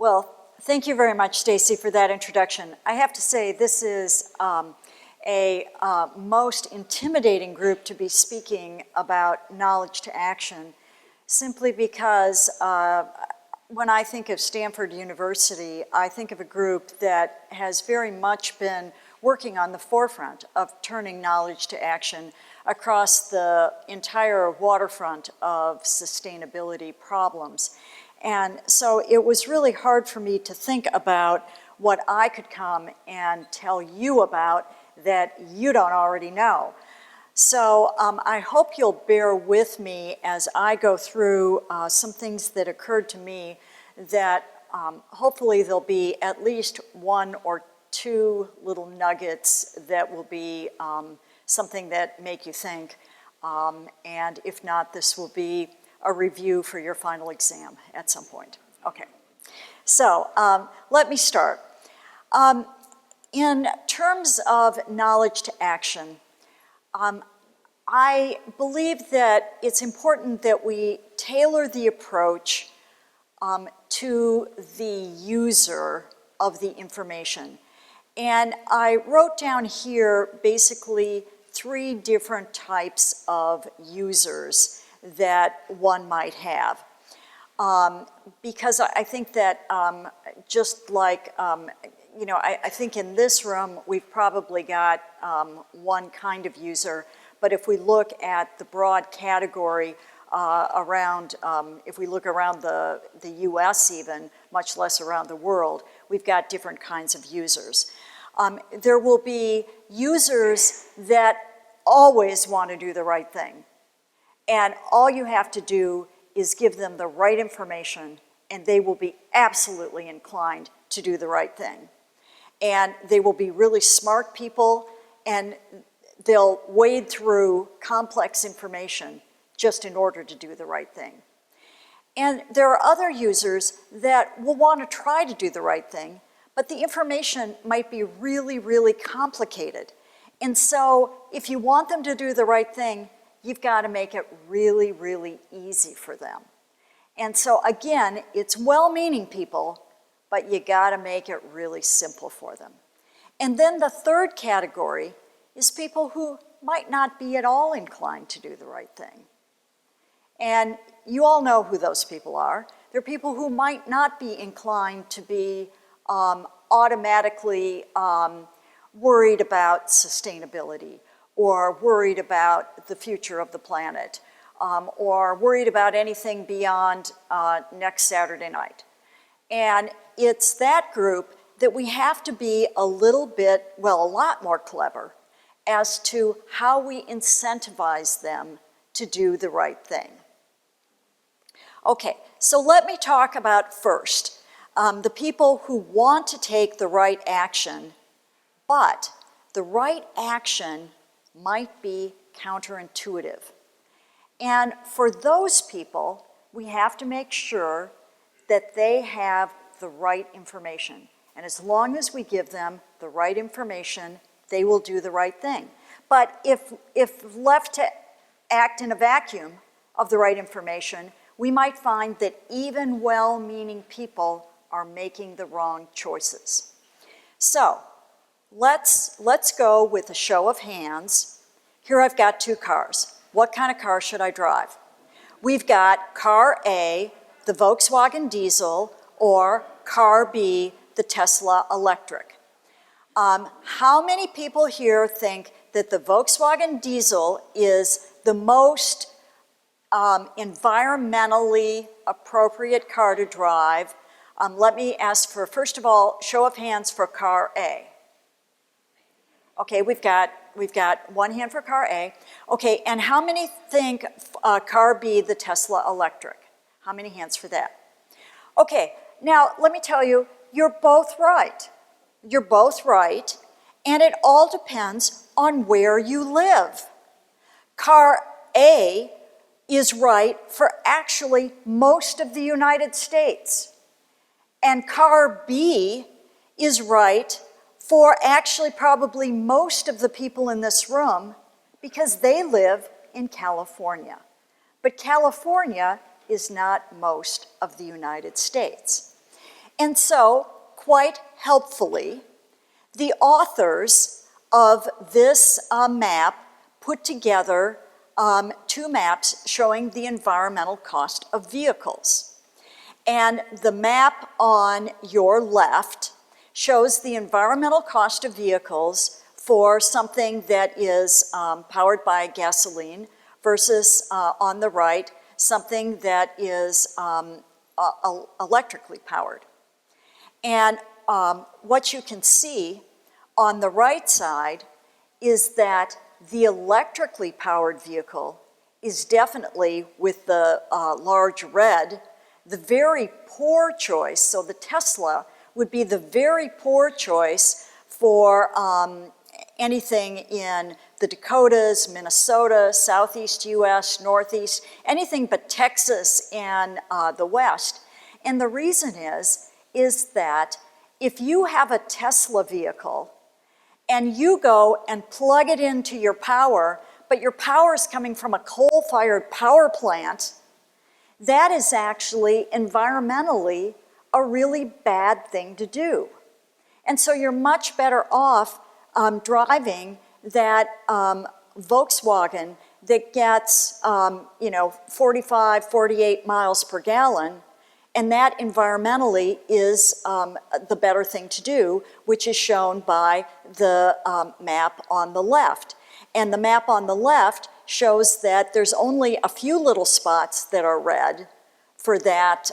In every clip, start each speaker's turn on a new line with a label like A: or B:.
A: Well, thank you very much, Stacy, for that introduction. I have to say this is a most intimidating group to be speaking about knowledge to action, simply because when I think of Stanford University, I think of a group that has very much been working on the forefront of turning knowledge to action across the entire waterfront of sustainability problems. And so it was really hard for me to think about what I could come and tell you about that you don't already know. So I hope you'll bear with me as I go through some things that occurred to me that hopefully there'll be at least one or two little nuggets that will be something that make you think. And if not, this will be a review for your final exam at some point. Okay, so let me start. In terms of knowledge to action, I believe that it's important that we tailor the approach to the user of the information. And I wrote down here basically 3 different types of users that one might have. Because I think that just like, you know, I think in this room we've probably got one kind of user, but if we look at the broad category around, if we look around the US even, much less around the world, we've got different kinds of users. There will be users that always want to do the right thing. And all you have to do is give them the right information and they will be absolutely inclined to do the right thing. And they will be really smart people and they'll wade through complex information just in order to do the right thing. And there are other users that will want to try to do the right thing, but the information might be really, really complicated. And so if you want them to do the right thing, you've got to make it really, really easy for them. And so again, it's well-meaning people, but you got to make it really simple for them. And then the third category is people who might not be at all inclined to do the right thing. And you all know who those people are. They're people who might not be inclined to be automatically worried about sustainability, or worried about the future of the planet, or worried about anything beyond next Saturday night. And it's that group that we have to be a little bit, well, a lot more clever as to how we incentivize them to do the right thing. Okay, so let me talk about first the people who want to take the right action, but the right action might be counterintuitive. And for those people, we have to make sure that they have the right information. And as long as we give them the right information, they will do the right thing. But if left to act in a vacuum of the right information, we might find that even well-meaning people are making the wrong choices. So let's go with a show of hands. Here I've got 2 cars. What kind of car should I drive? We've got car A, the Volkswagen diesel, or car B, the Tesla electric. How many people here think that the Volkswagen diesel is the most environmentally appropriate car to drive? Let me ask for, first of all, show of hands for car A. Okay, we've got 1 hand for car A. Okay, and how many think car B, the Tesla electric? How many hands for that? Okay, now let me tell you, you're both right. You're both right, and it all depends on where you live. Car A is right for actually most of the United States. And car B is right for actually probably most of the people in this room because they live in California. But California is not most of the United States. And so, quite helpfully, the authors of this map put together 2 maps showing the environmental cost of vehicles. And the map on your left shows the environmental cost of vehicles for something that is powered by gasoline versus on the right, something that is electrically powered. And what you can see on the right side is that the electrically powered vehicle is definitely, with the large red, the very poor choice. So the Tesla would be the very poor choice for anything in the Dakotas, Minnesota, Southeast US, Northeast, anything but Texas and the West. And the reason is that if you have a Tesla vehicle and you go and plug it into your power, but your power is coming from a coal-fired power plant, that is actually environmentally a really bad thing to do. And so you're much better off driving that Volkswagen that gets 45, 48 miles per gallon, and that environmentally is the better thing to do, which is shown by the map on the left. And the map on the left shows that there's only a few little spots that are red for that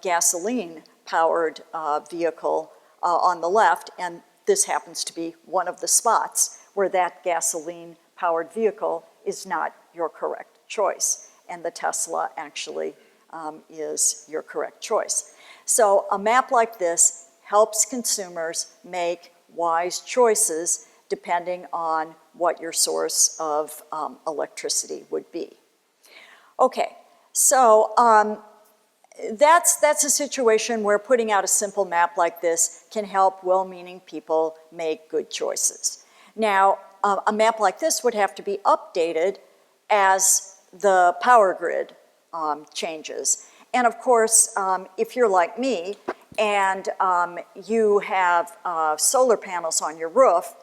A: gasoline-powered vehicle on the left, and this happens to be one of the spots where that gasoline-powered vehicle is not your correct choice, and the Tesla actually is your correct choice. So a map like this helps consumers make wise choices depending on what your source of electricity would be. Okay, so that's a situation where putting out a simple map like this can help well-meaning people make good choices. Now, a map like this would have to be updated as the power grid changes. And of course, if you're like me and you have solar panels on your roof,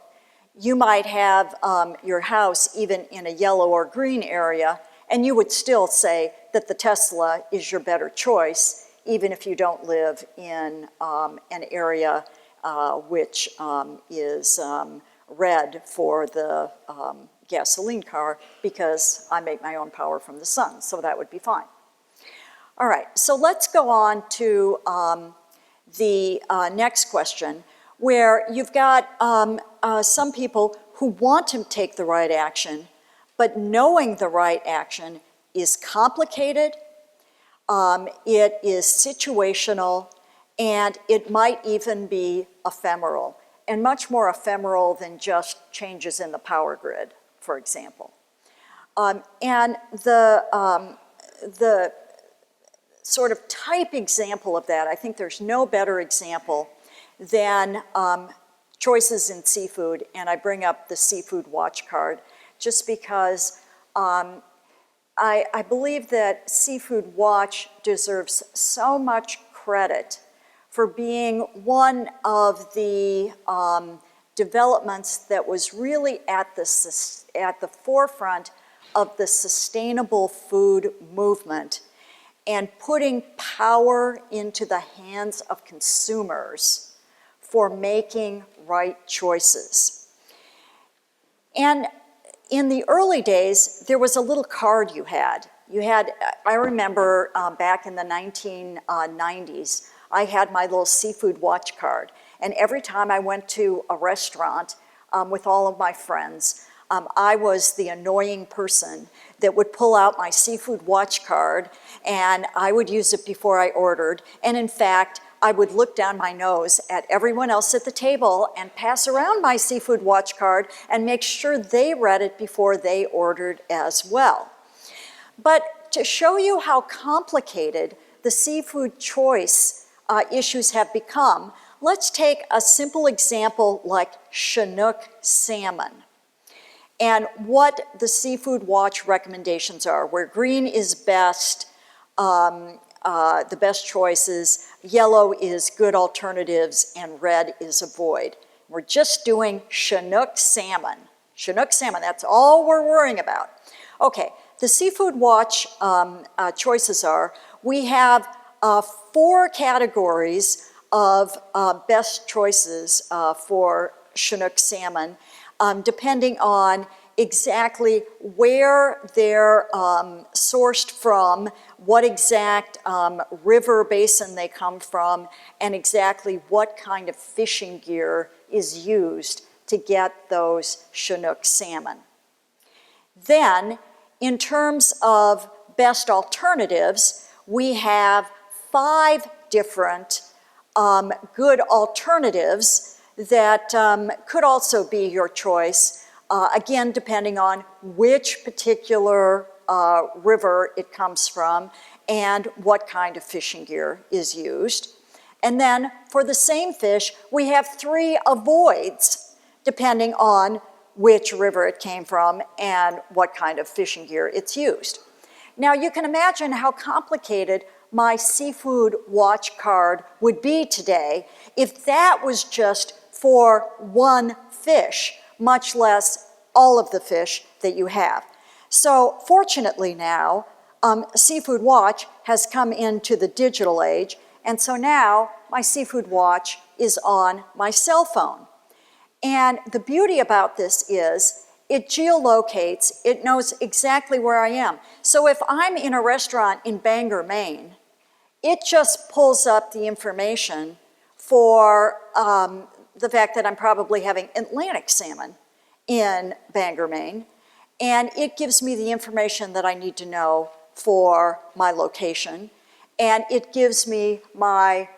A: you might have your house even in a yellow or green area, and you would still say that the Tesla is your better choice, even if you don't live in an area which is red for the gasoline car, because I make my own power from the sun, so that would be fine. All right, so let's go on to the next question, where you've got some people who want to take the right action, but knowing the right action is complicated, it is situational, and it might even be ephemeral, and much more ephemeral than just changes in the power grid, for example. And the sort of type example of that, I think there's no better example than choices in seafood, and I bring up the seafood watch card just because I believe that Seafood Watch deserves so much credit for being one of the developments that was really at the forefront of the sustainable food movement and putting power into the hands of consumers for making right choices. And in the early days, there was a little card you had. I remember back in the 1990s, I had my little Seafood Watch card. And every time I went to a restaurant with all of my friends, I was the annoying person that would pull out my Seafood Watch card, and I would use it before I ordered. And in fact, I would look down my nose at everyone else at the table and pass around my Seafood Watch card and make sure they read it before they ordered as well. But to show you how complicated the seafood choice issues have become, let's take a simple example like Chinook salmon and what the Seafood Watch recommendations are, where green is best, the best choices, yellow is good alternatives, and red is avoid. We're just doing Chinook salmon. Chinook salmon, that's all we're worrying about. Okay, the Seafood Watch choices are, we have 4 categories of best choices for Chinook salmon, depending on exactly where they're sourced from, what exact river basin they come from, and exactly what kind of fishing gear is used to get those Chinook salmon. Then, in terms of best alternatives, we have 5 different good alternatives that could also be your choice, again, depending on which particular river it comes from and what kind of fishing gear is used. And then for the same fish, we have 3 avoids, depending on which river it came from and what kind of fishing gear it's used. Now you can imagine how complicated my Seafood Watch card would be today if that was just for one fish, much less all of the fish that you have. So fortunately now, Seafood Watch has come into the digital age, and so now my Seafood Watch is on my cell phone. And the beauty about this is it geolocates, it knows exactly where I am. So if I'm in a restaurant in Bangor, Maine, it just pulls up the information for the fact that I'm probably having Atlantic salmon in Bangor, Maine, and it gives me the information that I need to know for my location, and it gives me my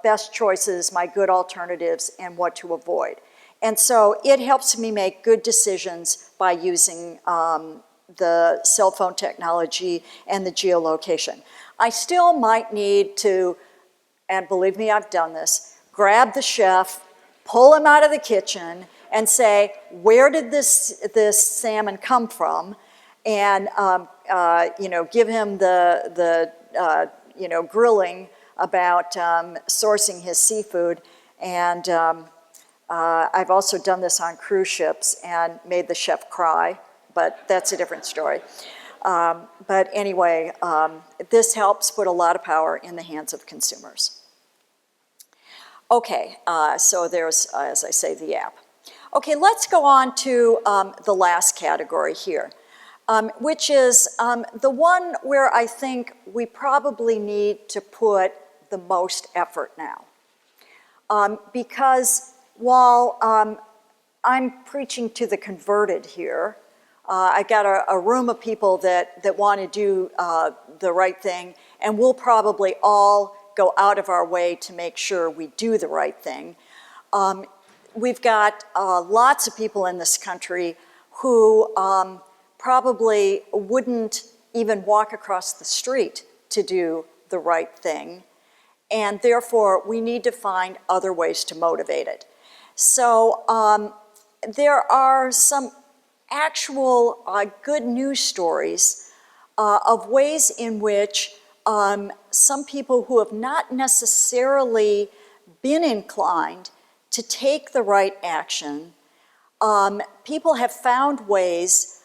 A: best choices, my good alternatives, and what to avoid. And so it helps me make good decisions by using the cell phone technology and the geolocation. I still might need to, and believe me, I've done this, grab the chef, pull him out of the kitchen, and say, where did this salmon come from? And give him the grilling about sourcing his seafood. And I've also done this on cruise ships and made the chef cry, but that's a different story. But anyway, this helps put a lot of power in the hands of consumers. Okay, so there's, as I say, the app. Okay, let's go on to the last category here, which is the one where I think we probably need to put the most effort now. Because while I'm preaching to the converted here, I got a room of people that want to do the right thing, and we'll probably all go out of our way to make sure we do the right thing. We've got lots of people in this country who probably wouldn't even walk across the street to do the right thing, and therefore we need to find other ways to motivate it. So there are some actual good news stories of ways in which some people who have not necessarily been inclined to take the right action, people have found ways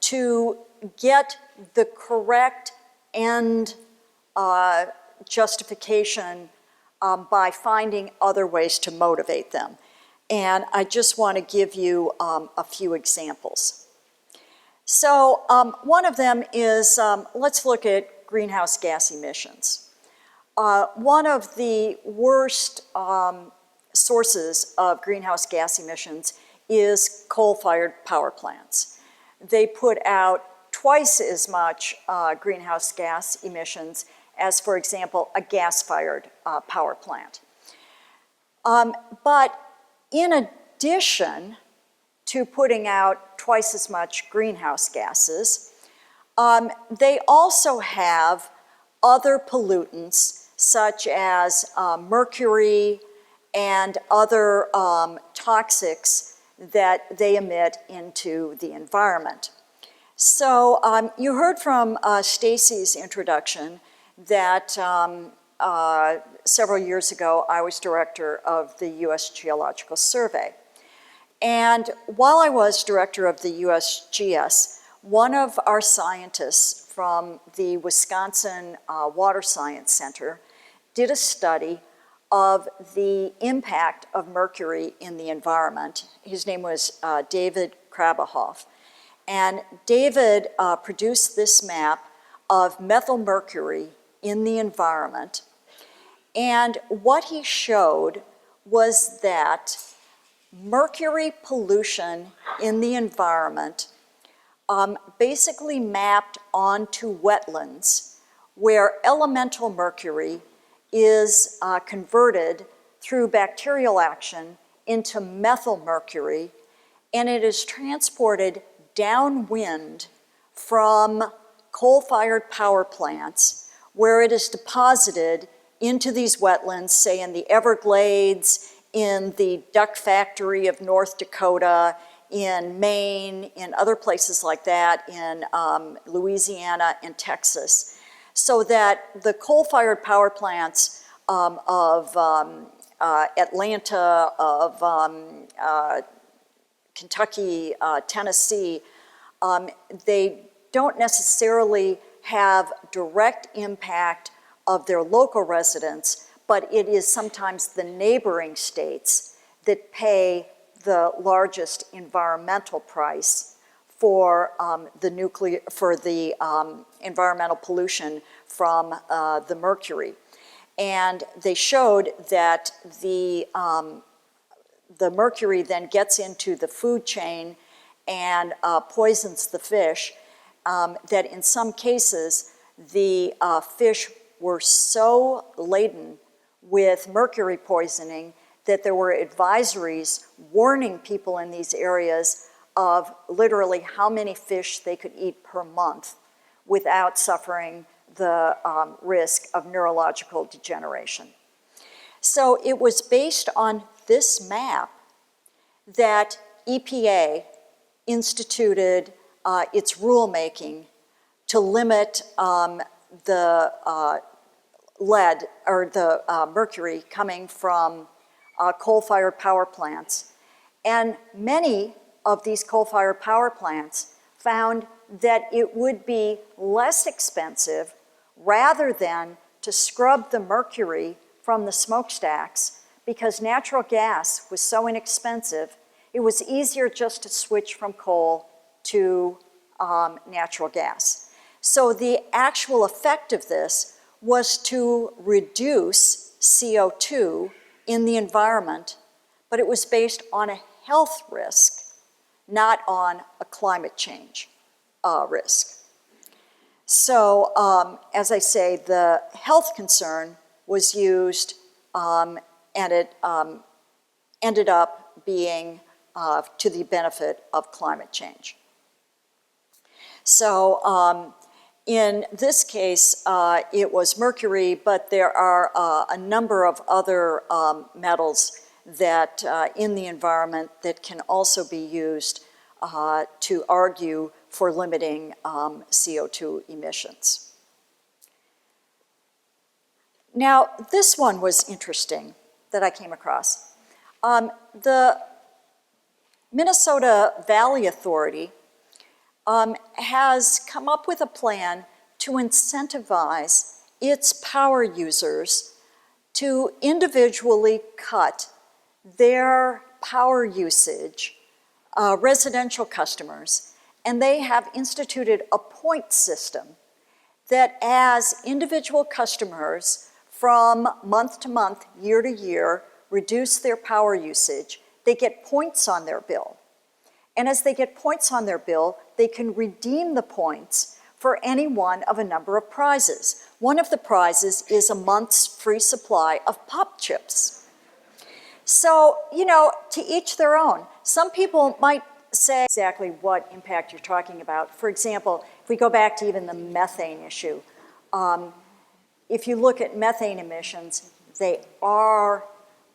A: to get the correct end justification by finding other ways to motivate them. And I just want to give you a few examples. So one of them is, let's look at greenhouse gas emissions. One of the worst sources of greenhouse gas emissions is coal-fired power plants. They put out twice as much greenhouse gas emissions as, for example, a gas-fired power plant. But in addition to putting out twice as much greenhouse gases, they also have other pollutants such as mercury and other toxics that they emit into the environment. So you heard from Stacy's introduction that several years ago I was director of the U.S. Geological Survey. And while I was director of the USGS, one of our scientists from the Wisconsin Water Science Center did a study of the impact of mercury in the environment. His name was David Krabahoff. And David produced this map of methylmercury in the environment. And what he showed was that mercury pollution in the environment basically mapped onto wetlands where elemental mercury is converted through bacterial action into methylmercury, and it is transported downwind from coal-fired power plants where it is deposited into these wetlands, say in the Everglades, in the duck factory of North Dakota, in Maine, in other places like that, in Louisiana and Texas, so that the coal-fired power plants of Atlanta, of Kentucky, Tennessee, they don't necessarily have direct impact of their local residents, but it is sometimes the neighboring states that pay the largest environmental price for the environmental pollution from the mercury. And they showed that the mercury then gets into the food chain and poisons the fish, that in some cases the fish were so laden with mercury poisoning that there were advisories warning people in these areas of literally how many fish they could eat per month without suffering the risk of neurological degeneration. So it was based on this map that EPA instituted its rulemaking to limit the lead or the mercury coming from coal-fired power plants. And many of these coal-fired power plants found that it would be less expensive rather than to scrub the mercury from the smokestacks, because natural gas was so inexpensive, it was easier just to switch from coal to natural gas. So the actual effect of this was to reduce CO2 in the environment, but it was based on a health risk, not on a climate change risk. So as I say, the health concern was used and it ended up being to the benefit of climate change. So in this case, it was mercury, but there are a number of other metals that in the environment that can also be used to argue for limiting CO2 emissions. Now, this one was interesting that I came across. The Minnesota Valley Authority has come up with a plan to incentivize its power users to individually cut their power usage, residential customers, and they have instituted a point system that as individual customers from month to month, year to year, reduce their power usage, they get points on their bill. And as they get points on their bill, they can redeem the points for any one of a number of prizes. One of the prizes is a month's free supply of pop chips. So, you know, to each their own. Some people might say exactly what impact you're talking about. For example, if we go back to even the methane issue, if you look at methane emissions, they are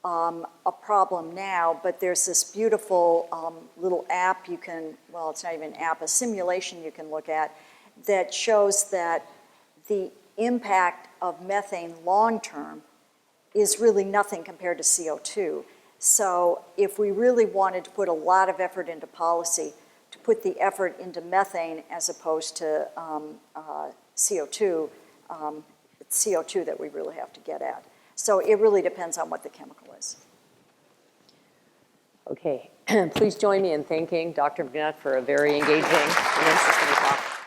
A: a problem now, but there's this beautiful little app you can, well, it's not even an app, a simulation you can look at that shows that the impact of methane long-term is really nothing compared to CO2. So if we really wanted to put a lot of effort into policy, to put the effort into methane as opposed to CO2, it's CO2 that we really have to get at. So it really depends on what the chemical is.
B: Okay, please join me in thanking Dr. McNutt for a very engaging and interesting talk.